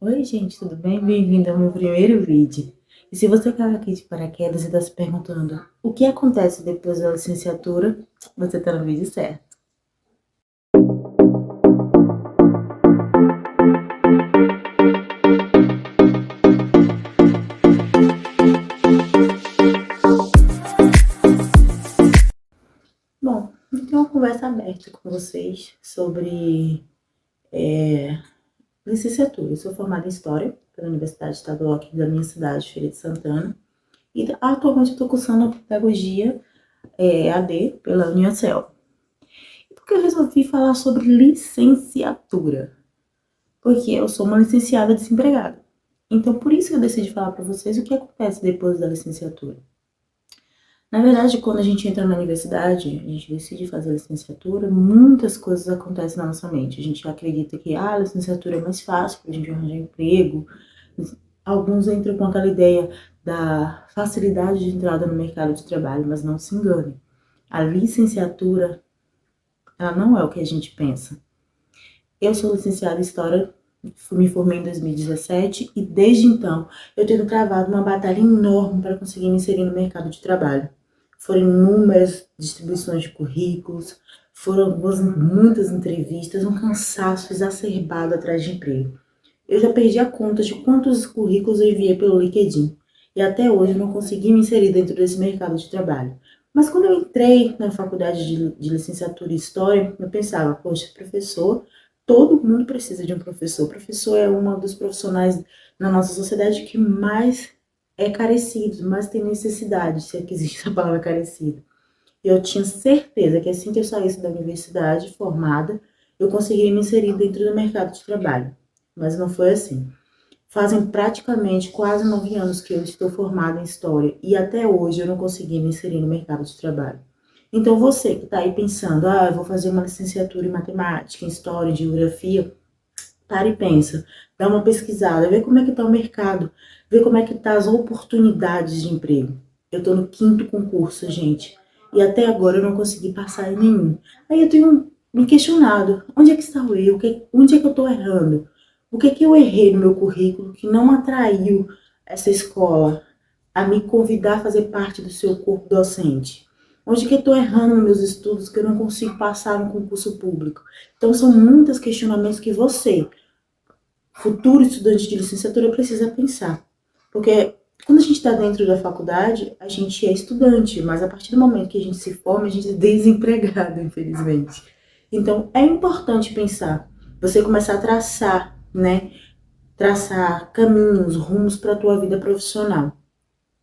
Oi, gente, tudo bem? Bem-vindo ao meu primeiro vídeo. E se você caiu aqui de paraquedas e está se perguntando o que acontece depois da licenciatura, você está no vídeo certo. Bom, eu tenho uma conversa aberta com vocês sobre licenciatura. Eu sou formada em História pela Universidade Estadual aqui da minha cidade, Feira de Santana, e atualmente estou cursando Pedagogia AD pela Uniacel. E por que eu resolvi falar sobre licenciatura? Porque eu sou uma licenciada desempregada. Então, por isso que eu decidi falar para vocês o que acontece depois da licenciatura. Na verdade, quando a gente entra na universidade, a gente decide fazer a licenciatura, muitas coisas acontecem na nossa mente. A gente acredita que a licenciatura é mais fácil para a gente arranjar emprego. Alguns entram com aquela ideia da facilidade de entrada no mercado de trabalho, mas não se engane. A licenciatura, ela não é o que a gente pensa. Eu sou licenciada em História, me formei em 2017 e desde então eu tenho travado uma batalha enorme para conseguir me inserir no mercado de trabalho. Foram inúmeras distribuições de currículos, foram muitas entrevistas, um cansaço exacerbado atrás de emprego. Eu já perdi a conta de quantos currículos eu enviei pelo LinkedIn e até hoje eu não consegui me inserir dentro desse mercado de trabalho. Mas quando eu entrei na faculdade de licenciatura em História, eu pensava, poxa, professor, todo mundo precisa de um professor. O professor é um dos profissionais na nossa sociedade que mais é carecido, mais tem necessidade, se é que existe a palavra carecido. E eu tinha certeza que assim que eu saísse da universidade formada, eu conseguiria me inserir dentro do mercado de trabalho. Mas não foi assim. Fazem praticamente quase 9 anos que eu estou formada em História e até hoje eu não consegui me inserir no mercado de trabalho. Então você que está aí pensando, eu vou fazer uma licenciatura em Matemática, em História, em Geografia, para e pensa, dá uma pesquisada, vê como é que está o mercado, vê como é que tá as oportunidades de emprego. Eu estou no 5º concurso, gente, e até agora eu não consegui passar em nenhum. Aí eu tenho me questionado, onde é que está o erro? Onde é que eu estou errando? O que é que eu errei no meu currículo que não atraiu essa escola a me convidar a fazer parte do seu corpo docente? Onde que eu estou errando nos meus estudos que eu não consigo passar no concurso público? Então são muitos questionamentos que você, futuro estudante de licenciatura, precisa pensar. Porque quando a gente está dentro da faculdade, a gente é estudante, mas a partir do momento que a gente se forma, a gente é desempregado, infelizmente. Então, é importante pensar, você começar a traçar, né? Traçar caminhos, rumos para a tua vida profissional.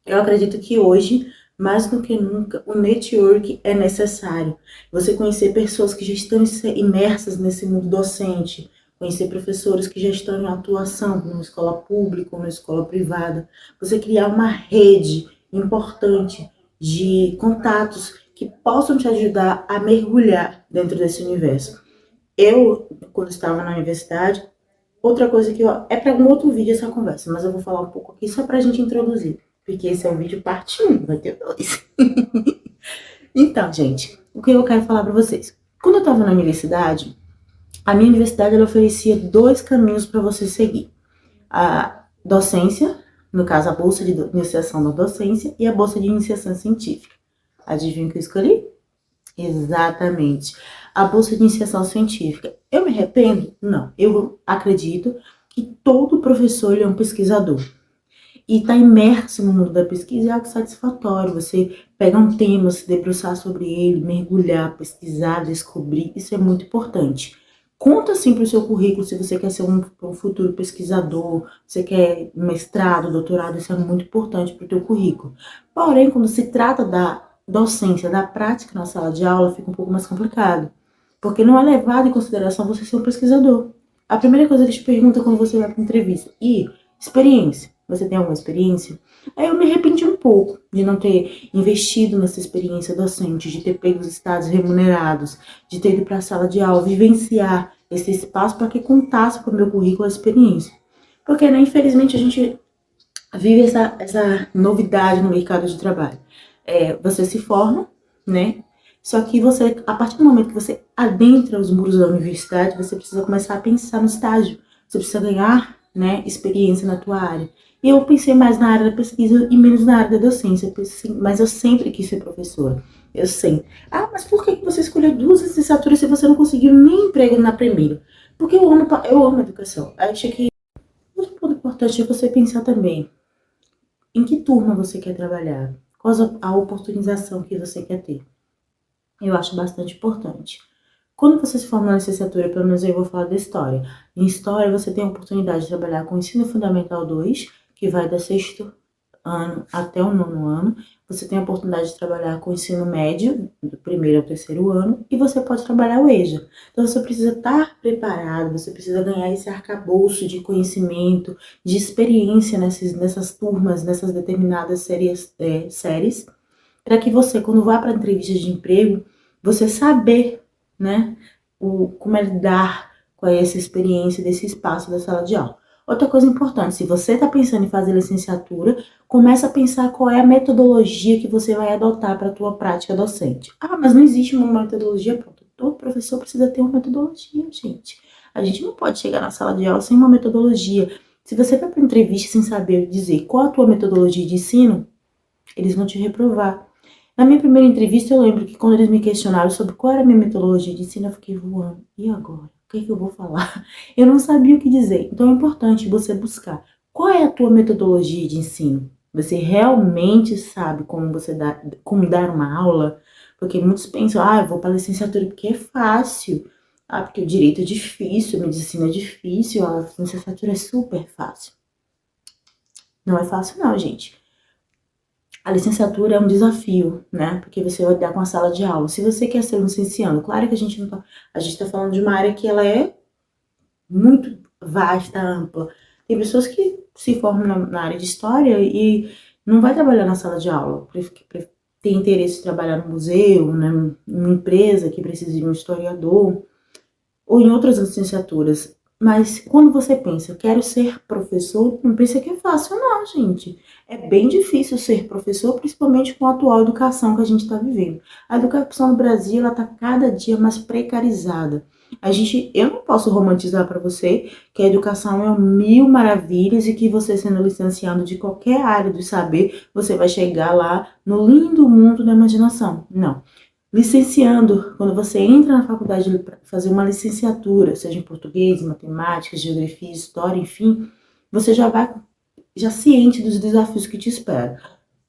Eu acredito que hoje, mais do que nunca, o network é necessário. Você conhecer pessoas que já estão imersas nesse mundo docente, conhecer professores que já estão em atuação, numa escola pública ou numa escola privada. Você criar uma rede importante de contatos que possam te ajudar a mergulhar dentro desse universo. Eu, quando estava na universidade, outra coisa que é para um outro vídeo essa conversa, mas eu vou falar um pouco aqui só para a gente introduzir, porque esse é o vídeo parte 1, vai ter 2. Então, gente, o que eu quero falar para vocês? Quando eu estava na universidade, a minha universidade ela oferecia 2 caminhos para você seguir. A docência, no caso a bolsa de iniciação da docência e a bolsa de iniciação científica. Adivinha o que eu escolhi? Exatamente. A bolsa de iniciação científica. Eu me arrependo? Não. Eu acredito que todo professor é um pesquisador. E estar imerso no mundo da pesquisa é algo satisfatório. Você pegar um tema, se debruçar sobre ele, mergulhar, pesquisar, descobrir, isso é muito importante. Conta assim para o seu currículo se você quer ser um futuro pesquisador, você quer mestrado, doutorado, isso é muito importante para o teu currículo. Porém, quando se trata da docência, da prática na sala de aula, fica um pouco mais complicado. Porque não é levado em consideração você ser um pesquisador. A primeira coisa que eles te perguntam quando você vai para entrevista, e experiência? Você tem alguma experiência? Aí eu me arrependi um pouco de não ter investido nessa experiência docente, de ter pego os estágios remunerados, de ter ido para a sala de aula, vivenciar esse espaço para que contasse para o meu currículo a experiência. Porque, né, infelizmente, a gente vive essa novidade no mercado de trabalho. Você se forma, né? Só que você, a partir do momento que você adentra os muros da universidade, você precisa começar a pensar no estágio. Você precisa ganhar né, experiência na tua área. E eu pensei mais na área da pesquisa e menos na área da docência, mas eu sempre quis ser professora. Eu sei. Ah, mas por que você escolheu duas licenciaturas se você não conseguiu nem emprego na primeira? Porque eu amo educação. Acho que outro ponto importante é você pensar também em que turma você quer trabalhar, qual a oportunização que você quer ter. Eu acho bastante importante. Quando você se forma na licenciatura, pelo menos eu vou falar da história. Em história, você tem a oportunidade de trabalhar com o ensino fundamental 2, que vai do sexto ano até o nono ano. Você tem a oportunidade de trabalhar com o ensino médio, do primeiro ao terceiro ano, e você pode trabalhar o EJA. Então, você precisa estar preparado, você precisa ganhar esse arcabouço de conhecimento, de experiência nessas turmas, nessas determinadas séries, para que você, quando vá para a entrevista de emprego, você saber, né, como é lidar com essa experiência desse espaço da sala de aula. Outra coisa importante, se você está pensando em fazer licenciatura, começa a pensar qual é a metodologia que você vai adotar para a tua prática docente. Ah, mas não existe uma metodologia pronta. Todo professor precisa ter uma metodologia, gente. A gente não pode chegar na sala de aula sem uma metodologia. Se você vai para entrevista sem saber dizer qual a tua metodologia de ensino, eles vão te reprovar. Na minha primeira entrevista, eu lembro que quando eles me questionaram sobre qual era a minha metodologia de ensino, eu fiquei voando. E agora? O que é que eu vou falar? Eu não sabia o que dizer. Então é importante você buscar qual é a tua metodologia de ensino. Você realmente sabe como dar uma aula? Porque muitos pensam, eu vou para a licenciatura porque é fácil. Ah, porque o direito é difícil, a medicina é difícil, a licenciatura é super fácil. Não é fácil não, gente. A licenciatura é um desafio, né? Porque você vai lidar com a sala de aula. Se você quer ser um licenciando, claro que a gente não tá, a gente tá falando de uma área que ela é muito vasta, ampla. Tem pessoas que se formam na área de história e não vai trabalhar na sala de aula, tem interesse em trabalhar no museu, né, numa empresa que precisa de um historiador, ou em outras licenciaturas. Mas quando você pensa, quero ser professor, não pensa que é fácil, não, gente. É bem difícil ser professor, principalmente com a atual educação que a gente está vivendo. A educação no Brasil, ela está cada dia mais precarizada. Eu não posso romantizar para você que a educação é mil maravilhas e que você sendo licenciado de qualquer área do saber, você vai chegar lá no lindo mundo da imaginação. Não. Licenciando, quando você entra na faculdade para fazer uma licenciatura, seja em português, matemática, geografia, história, enfim, você já vai já ciente dos desafios que te esperam.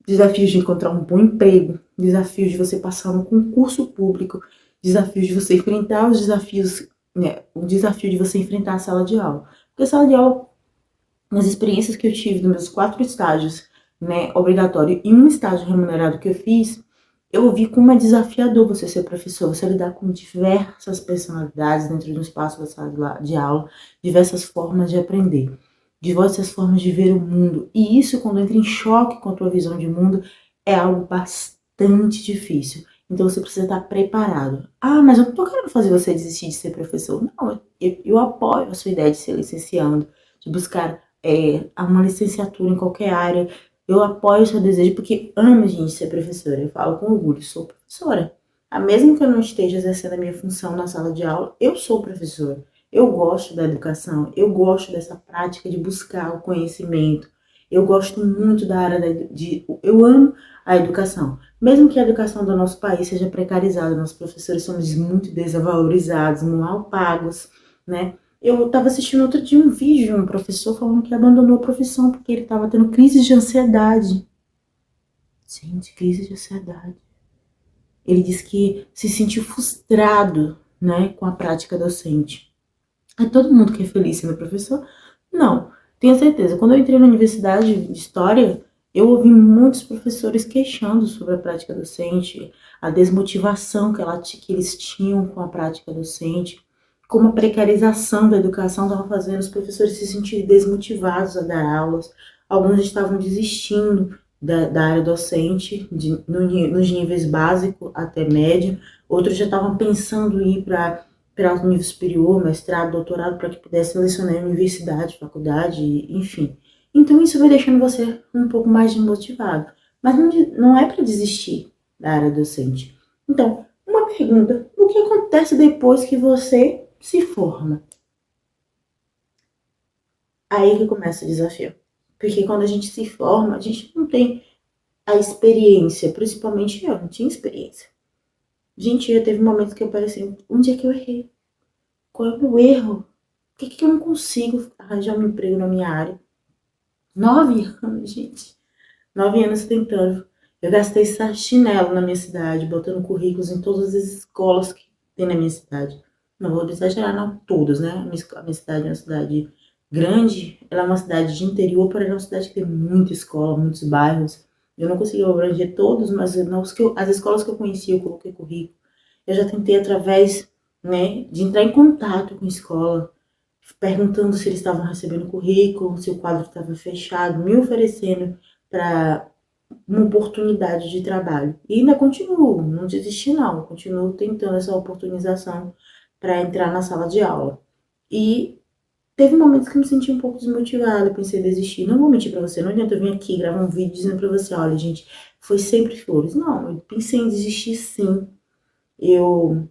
Desafios de encontrar um bom emprego, desafios de você passar no concurso público, desafios de você enfrentar os desafios, né, o desafio de você enfrentar a sala de aula. Porque a sala de aula, nas experiências que eu tive nos meus 4 estágios, né, obrigatório e um estágio remunerado que eu fiz, eu vi como é desafiador você ser professor, você lidar com diversas personalidades dentro de um espaço da sala de aula, diversas formas de aprender, diversas formas de ver o mundo. E isso, quando entra em choque com a tua visão de mundo, é algo bastante difícil. Então você precisa estar preparado. Ah, mas eu não tô querendo fazer você desistir de ser professor. Não, eu apoio a sua ideia de ser licenciando, de buscar uma licenciatura em qualquer área. Eu apoio o seu desejo porque amo, gente, ser professora. Eu falo com orgulho, sou professora. Mesmo que eu não esteja exercendo a minha função na sala de aula, eu sou professora. Eu gosto da educação, eu gosto dessa prática de buscar o conhecimento. Eu gosto muito da área eu amo a educação. Mesmo que a educação do nosso país seja precarizada, nossos professores somos muito desvalorizados, mal pagos, né? Eu estava assistindo outro dia um vídeo de um professor falando que abandonou a profissão porque ele estava tendo crises de ansiedade. Gente, crise de ansiedade. Ele disse que se sentiu frustrado, né, com a prática docente. É todo mundo que é feliz sendo professor? Não, tenho certeza. Quando eu entrei na universidade de História, eu ouvi muitos professores queixando sobre a prática docente, a desmotivação que eles tinham com a prática docente, como a precarização da educação estava fazendo os professores se sentirem desmotivados a dar aulas. Alguns estavam desistindo da área docente, nos níveis básico até médio. Outros já estavam pensando em ir para o nível superior, mestrado, doutorado, para que pudesse lecionar em universidade, faculdade, enfim. Então isso vai deixando você um pouco mais desmotivado. Mas não é para desistir da área docente. Então, uma pergunta: o que acontece depois que você se forma? Aí que começa o desafio. Porque quando a gente se forma, a gente não tem a experiência, principalmente eu, não tinha experiência. Gente, já teve momentos que eu parecia, onde é que eu errei? Qual é o meu erro? Por que eu não consigo arranjar um emprego na minha área? 9 anos, gente. 9 anos tentando. Eu gastei chinelo na minha cidade, botando currículos em todas as escolas que tem na minha cidade. Não vou exagerar, não todas, né? A minha cidade é uma cidade grande, ela é uma cidade de interior, porém é uma cidade que tem muita escola, muitos bairros. Eu não consegui abranger todos, mas as escolas que eu conheci, eu coloquei currículo. Eu já tentei através, né, de entrar em contato com a escola, perguntando se eles estavam recebendo currículo, se o quadro estava fechado, me oferecendo para uma oportunidade de trabalho. E ainda continuo, não desisti não, continuo tentando essa oportunização para entrar na sala de aula. E teve momentos que eu me senti um pouco desmotivada, pensei em desistir. Não vou mentir para você, não adianta eu vir aqui gravar um vídeo dizendo para você, olha, gente, foi sempre flores. Não, eu pensei em desistir sim. Eu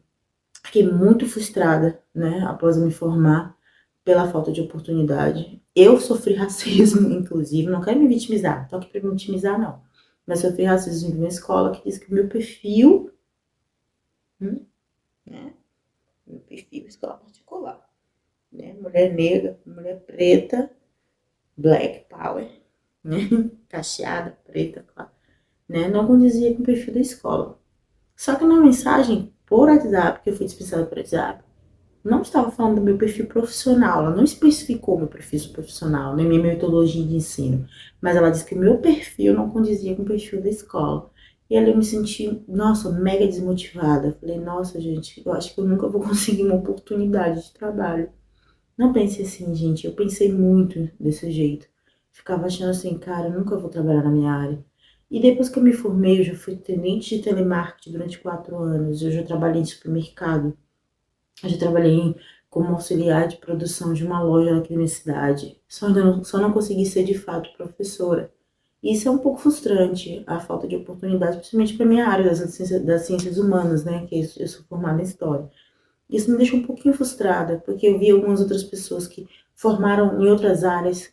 fiquei muito frustrada, né, após me formar, pela falta de oportunidade. Eu sofri racismo, inclusive, não quero me vitimizar, tô aqui pra me vitimizar, não. Mas sofri racismo de uma escola que disse que o meu perfil, né, meu perfil, escola particular, né, mulher negra, mulher preta, black power, né, cacheada, preta, claro, né, não condizia com o perfil da escola. Só que na mensagem por WhatsApp, que eu fui dispensada por WhatsApp, não estava falando do meu perfil profissional, ela não especificou meu perfil profissional, nem minha metodologia de ensino, mas ela disse que o meu perfil não condizia com o perfil da escola. E ali eu me senti, nossa, mega desmotivada. Falei, nossa, gente, eu acho que eu nunca vou conseguir uma oportunidade de trabalho. Não pensei assim, gente, eu pensei muito desse jeito. Ficava achando assim, cara, eu nunca vou trabalhar na minha área. E depois que eu me formei, eu já fui tenente de telemarketing durante 4 anos, eu já trabalhei em supermercado. Eu já trabalhei como auxiliar de produção de uma loja aqui na minha cidade. Só não consegui ser de fato professora. E isso é um pouco frustrante, a falta de oportunidade, principalmente para minha área das ciências humanas, né? Que eu sou formada em História. Isso me deixa um pouquinho frustrada, porque eu vi algumas outras pessoas que formaram em outras áreas,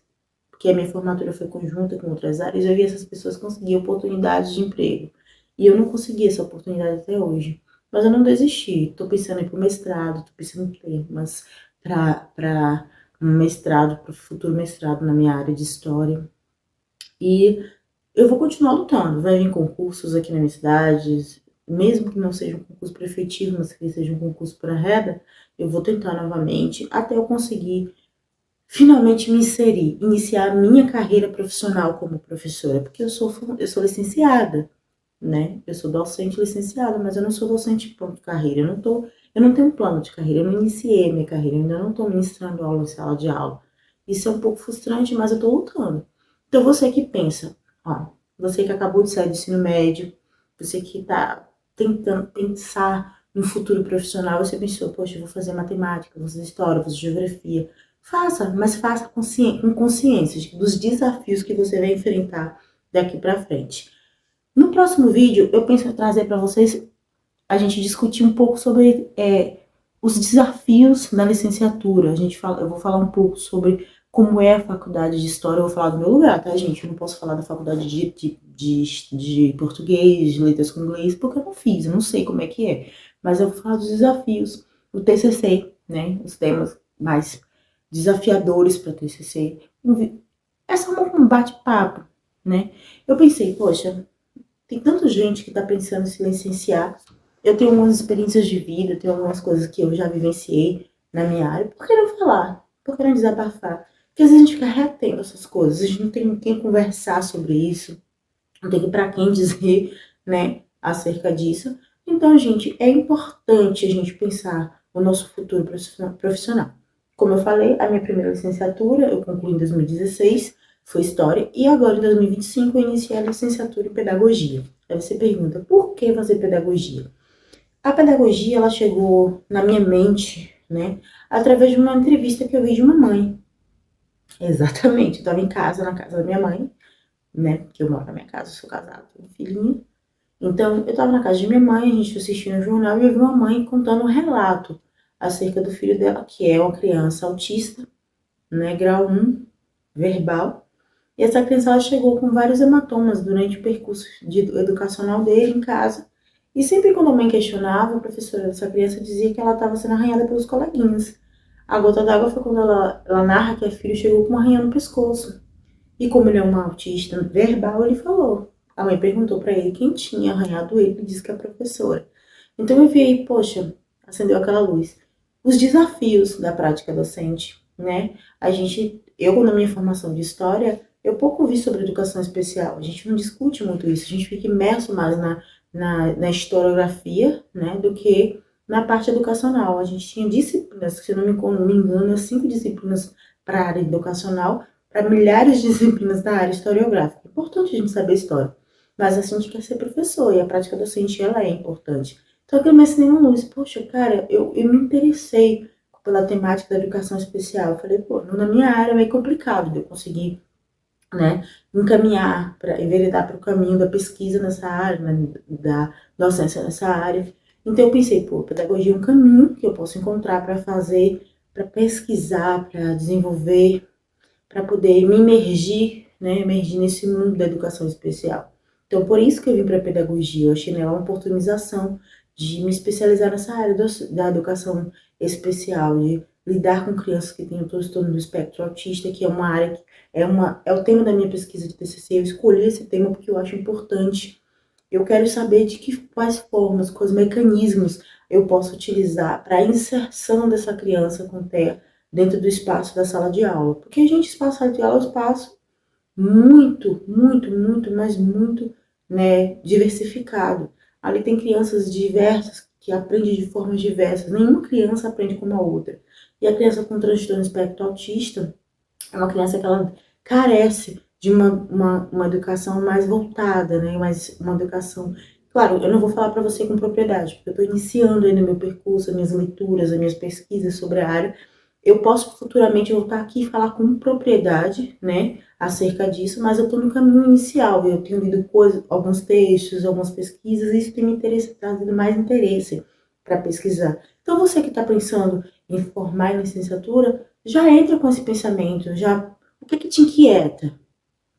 porque a minha formatura foi conjunta com outras áreas, eu vi essas pessoas conseguir oportunidades de emprego. E eu não consegui essa oportunidade até hoje. Mas eu não desisti. Estou pensando em ir para o mestrado, estou pensando em temas para um mestrado, para o futuro mestrado na minha área de história. E eu vou continuar lutando. Vai vir concursos aqui na minha cidade, mesmo que não seja um concurso prefetivo, mas que seja um concurso para reda, eu vou tentar novamente até eu conseguir finalmente me inserir, iniciar a minha carreira profissional como professora, porque eu sou licenciada, né? Eu sou docente licenciada, mas eu não sou docente de plano de carreira. Eu não tenho um plano de carreira, eu não iniciei minha carreira, eu ainda não estou ministrando aula em sala de aula. Isso é um pouco frustrante, mas eu estou lutando. Então você que pensa, ó, você que acabou de sair do ensino médio, você que está tentando pensar no futuro profissional, você pensou, poxa, eu vou fazer matemática, vou fazer história, vou fazer geografia. Faça, mas faça com consciência dos desafios que você vai enfrentar daqui para frente. No próximo vídeo, eu penso em trazer para vocês a gente discutir um pouco sobre os desafios da licenciatura. Eu vou falar um pouco sobre como é a faculdade de História. Eu vou falar do meu lugar, tá, gente? Eu não posso falar da faculdade de português, de letras com inglês, porque eu não fiz, eu não sei como é que é. Mas eu vou falar dos desafios do TCC, né? Os temas mais desafiadores para TCC. É só um bate-papo, né? Eu pensei, poxa, tem tanta gente que está pensando em se licenciar. Eu tenho algumas experiências de vida, tenho algumas coisas que eu já vivenciei na minha área. Por que não falar? Por que não desabafar? Porque às vezes a gente fica retendo essas coisas, a gente não tem com quem conversar sobre isso, não tem para quem dizer, né, acerca disso. Então, gente, é importante a gente pensar o nosso futuro profissional. Como eu falei, a minha primeira licenciatura eu concluí em 2016, foi História, e agora em 2025 eu iniciei a licenciatura em Pedagogia. Aí você pergunta, por que fazer Pedagogia? A pedagogia, ela chegou na minha mente, né, através de uma entrevista que eu vi de uma mãe. Exatamente, eu estava em casa, na casa da minha mãe, né, porque eu moro na minha casa, eu sou casada, tenho um filhinho. Então, eu estava na casa de minha mãe, a gente assistindo o jornal e eu vi uma mãe contando um relato acerca do filho dela, que é uma criança autista, né, grau 1, verbal. E essa criança ela chegou com vários hematomas durante o percurso educacional dele em casa. E sempre quando a mãe questionava, a professora dessa criança dizia que ela estava sendo arranhada pelos coleguinhas. A gota d'água foi quando ela narra que a filha chegou com uma arranhão no pescoço. E como ele é um autista verbal, ele falou. A mãe perguntou para ele quem tinha arranhado ele, e disse que é a professora. Então eu vi aí, poxa, acendeu aquela luz. Os desafios da prática docente, né? Eu na minha formação de história, eu pouco vi sobre educação especial. A gente não discute muito isso, a gente fica imerso mais na historiografia, né, do que na parte educacional. A gente tinha disciplinas, se eu não me engano, 5 disciplinas para a área educacional, para milhares de disciplinas da área historiográfica. É importante a gente saber história, mas assim a gente quer ser professor e a prática docente ela é importante. Então eu comecei uma luz, poxa, cara, eu me interessei pela temática da educação especial. Eu falei, pô, na minha área é meio complicado de eu conseguir, né, encaminhar, enveredar para o caminho da pesquisa nessa área, né, da docência nessa área. Então eu pensei, pô, pedagogia é um caminho que eu posso encontrar para fazer, para pesquisar, para desenvolver, para poder me emergir, né, emergir nesse mundo da educação especial. Então por isso que eu vim para a pedagogia, eu achei nela uma oportunização de me especializar nessa área da educação especial, de lidar com crianças que têm o transtorno do espectro autista, que é uma área que é o tema da minha pesquisa de TCC. Eu escolhi esse tema porque eu acho importante. Eu quero saber quais formas, quais mecanismos eu posso utilizar para a inserção dessa criança com TEA dentro do espaço da sala de aula. Porque a gente, espaço sala de aula é um espaço mas muito, né, diversificado. Ali tem crianças diversas que aprendem de formas diversas. Nenhuma criança aprende como a outra. E a criança com transtorno espectro autista é uma criança que ela carece de uma educação mais voltada, né? Mais uma educação. Claro, eu não vou falar para você com propriedade, porque eu estou iniciando ainda meu percurso, as minhas leituras, as minhas pesquisas sobre a área. Eu posso futuramente voltar aqui e falar com propriedade, né, acerca disso, mas eu estou no caminho inicial. Eu tenho lido alguns textos, algumas pesquisas, e isso tem me trazido mais interesse para pesquisar. Então, você que está pensando em formar em licenciatura, já entra com esse pensamento, o que te inquieta,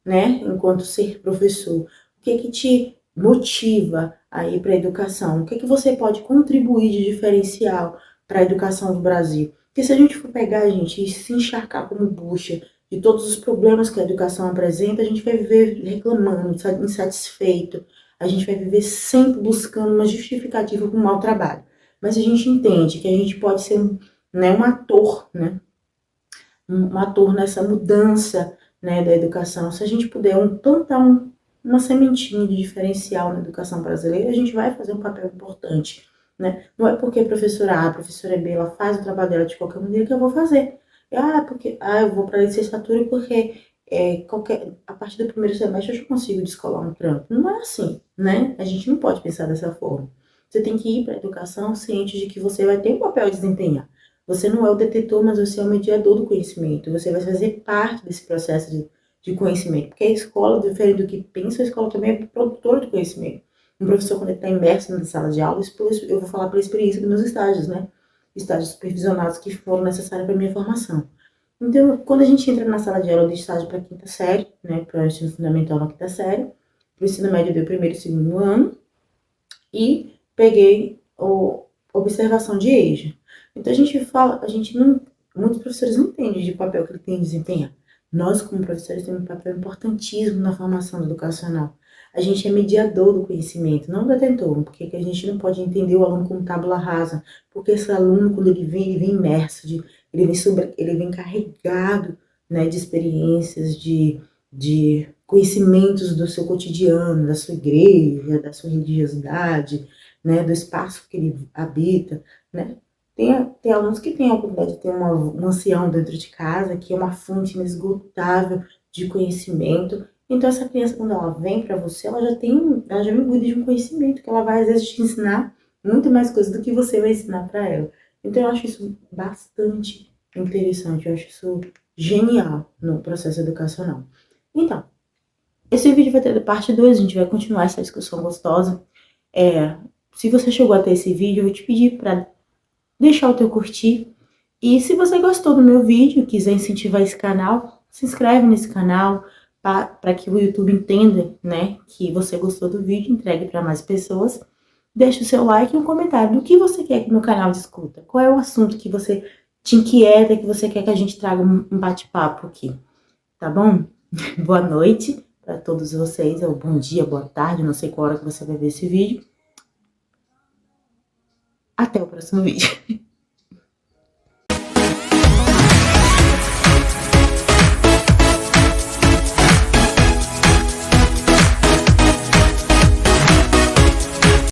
né, enquanto ser professor? O que te motiva a ir para a educação? O que você pode contribuir de diferencial para a educação do Brasil? Porque se a gente for pegar, gente, e se encharcar como bucha de todos os problemas que a educação apresenta, a gente vai viver reclamando, insatisfeito, a gente vai viver sempre buscando uma justificativa para o mau trabalho. Mas a gente entende que a gente pode ser um ator, né? Um ator nessa mudança, né, da educação. Se a gente puder plantar uma sementinha de diferencial na educação brasileira, a gente vai fazer um papel importante, né? Não é porque a professora A, a professora B, ela faz o trabalho dela de qualquer maneira que eu vou fazer. Eu vou para a licenciatura porque a partir do primeiro semestre eu já consigo descolar um trampo. Não é assim, né? A gente não pode pensar dessa forma. Você tem que ir para a educação ciente de que você vai ter um papel a desempenhar. Você não é o detetor, mas você é o mediador do conhecimento. Você vai fazer parte desse processo de conhecimento. Porque a escola, diferente do que pensa, a escola também é produtora de conhecimento. Um professor, quando ele está imerso na sala de aula, eu vou falar pela experiência dos meus estágios, né? Estágios supervisionados que foram necessários para a minha formação. Então, quando a gente entra na sala de aula, eu dei estágio para a quinta série, né? Para o ensino fundamental na quinta série. Para o ensino médio, eu dei o primeiro e segundo ano. E peguei observação de EJA. Então muitos professores não entendem de papel que ele tem que desempenhar. Nós, como professores, temos um papel importantíssimo na formação educacional. A gente é mediador do conhecimento, não detentor, porque a gente não pode entender o aluno como tábula rasa, porque esse aluno, quando ele vem imerso, ele vem carregado, né, de experiências, de conhecimentos do seu cotidiano, da sua igreja, da sua religiosidade, né, do espaço que ele habita, né. Tem alunos que têm a oportunidade de ter um ancião dentro de casa, que é uma fonte inesgotável de conhecimento. Então, essa criança, quando ela vem para você, ela já me imbuída de um conhecimento, que ela vai, às vezes, te ensinar muito mais coisas do que você vai ensinar para ela. Então, eu acho isso bastante interessante, eu acho isso genial no processo educacional. Então, esse vídeo vai ter parte 2, a gente vai continuar essa discussão gostosa. Se você chegou até esse vídeo, eu vou te pedir para deixar o teu curtir. E se você gostou do meu vídeo e quiser incentivar esse canal, se inscreve nesse canal para que o YouTube entenda, né, que você gostou do vídeo, entregue para mais pessoas. Deixa o seu like e um comentário do que você quer que meu canal discuta. Qual é o assunto que você te inquieta, que você quer que a gente traga um bate-papo aqui, tá bom? Boa noite para todos vocês, ou bom dia, boa tarde, não sei qual hora que você vai ver esse vídeo. Até o próximo vídeo.